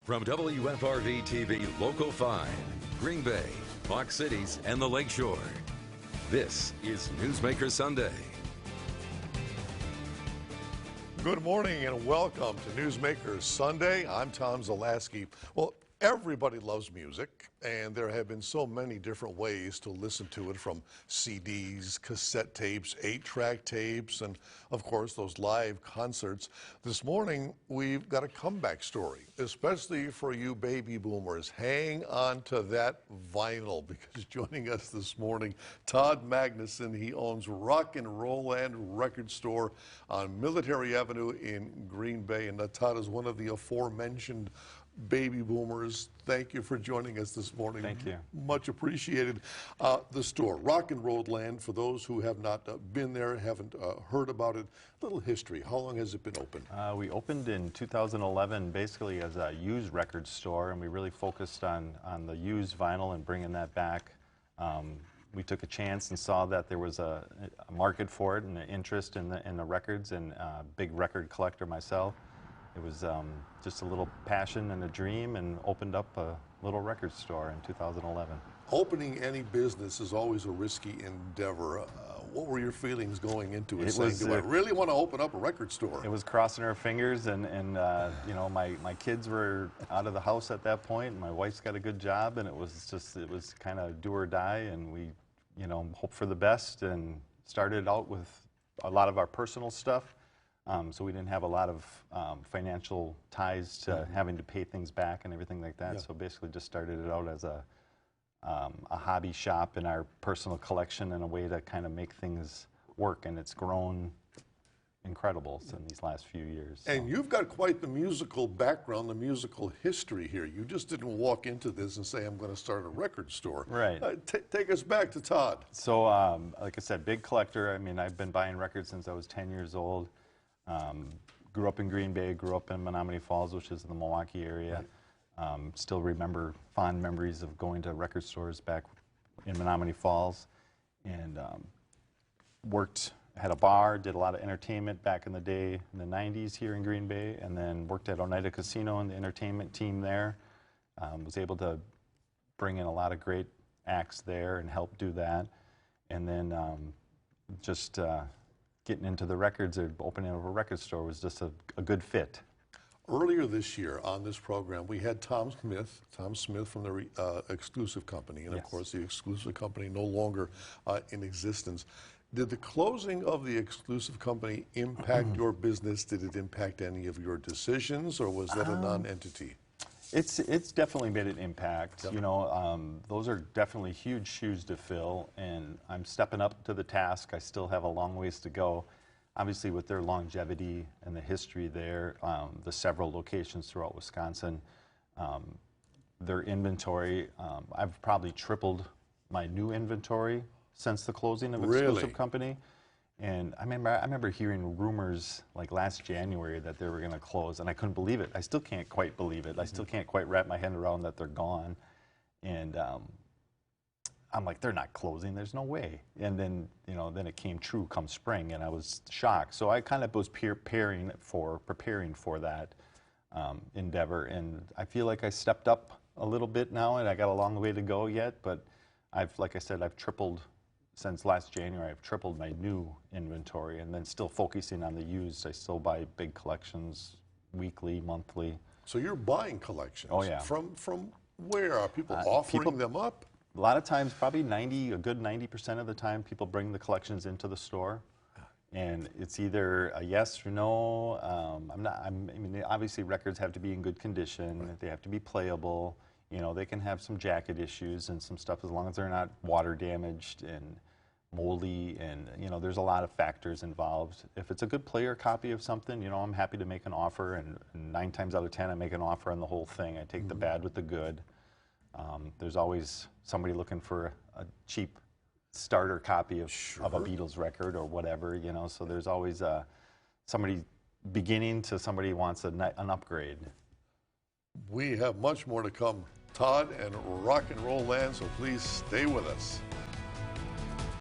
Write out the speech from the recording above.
From WFRV TV Local 5, Green Bay, Fox Cities, and the Lakeshore, this is Newsmaker Sunday. Good morning and welcome to Newsmaker Sunday. I'm Tom Zalaski. Well, everybody loves music, and there have been so many different ways to listen to it, from CDs, cassette tapes, 8-track tapes, and of course those live concerts. This morning we've got a comeback story, especially for you baby boomers. Hang on to that vinyl, because joining us this morning, Todd Magnuson. He owns Rock and Roll Land Record Store on Military Avenue in Green Bay, and Todd is one of the aforementioned baby boomers. Thank you for joining us this morning. Thank you. Much appreciated. The store, Rock and Roll Land, for those who have not been there, haven't heard about it, a little history. How long has it been open? We opened in 2011 basically as a used record store, and we really focused on the used vinyl and bringing that back. We took a chance and saw that there was a market for it and an interest in the records, and a big record collector myself. It was just a little passion and a dream, and opened up a little record store in 2011. Opening any business is always a risky endeavor. What were your feelings going into it, saying, do I really want to open up a record store? It was crossing our fingers, and you know, my kids were out of the house at that point, and my wife's got a good job, and it was kind of do or die, and we, you know, hope for the best, and started out with a lot of our personal stuff. So we didn't have a lot of financial ties to having to pay things back and everything like that. Yeah. So basically just started it out as a hobby shop in our personal collection, and a way to kind of make things work. And it's grown incredible in these last few years. So. And you've got quite the musical background, the musical history here. You just didn't walk into this and say, I'm going to start a record store. Right. Take us back to Todd. So like I said, big collector. I mean, I've been buying records since I was 10 years old. Grew up in Green Bay, grew up in Menominee Falls, which is in the Milwaukee area. Right. Still remember fond memories of going to record stores back in Menominee Falls, and had a bar, did a lot of entertainment back in the day in the 90s here in Green Bay, and then worked at Oneida Casino in the entertainment team there. Was able to bring in a lot of great acts there and help do that. And then getting into the records, or opening up a record store was just a good fit. Earlier this year on this program, we had Tom Smith from the Exclusive Company, and yes, of course the Exclusive Company no longer in existence. Did the closing of the Exclusive Company impact your business? Did it impact any of your decisions, or was that a non-entity? It's definitely made an impact. Yep. You know, those are definitely huge shoes to fill, and I'm stepping up to the task. I still have a long ways to go. Obviously, with their longevity and the history there, the several locations throughout Wisconsin, their inventory, I've probably tripled my new inventory since the closing of Exclusive Company. And I remember hearing rumors like last January that they were going to close, and I couldn't believe it. I still can't quite believe it. I still can't quite wrap my head around that they're gone. And I'm like, they're not closing. There's no way. And then, you know, then it came true come spring, and I was shocked. So I kind of was preparing for that endeavor, and I feel like I stepped up a little bit now, and I got a long way to go yet. But like I said, I've tripled. Since last January, I've tripled my new inventory, and then still focusing on the used. I still buy big collections weekly, monthly. So you're buying collections? Oh, yeah. From where? Are people offering them up? A lot of times, probably a good 90% of the time, people bring the collections into the store, and it's either a yes or no. I mean, obviously, records have to be in good condition. Right. They have to be playable. You know, they can have some jacket issues and some stuff, as long as they're not water damaged and moldy, and you know, there's a lot of factors involved. If it's a good player copy of something, you know, I'm happy to make an offer, and 9 times out of 10 I make an offer on the whole thing. I take the bad with the good. There's always somebody looking for a cheap starter copy of a Beatles record or whatever, you know, so there's always somebody beginning to somebody wants an upgrade. We have much more to come, Todd and Rock and Roll Land, so please stay with us.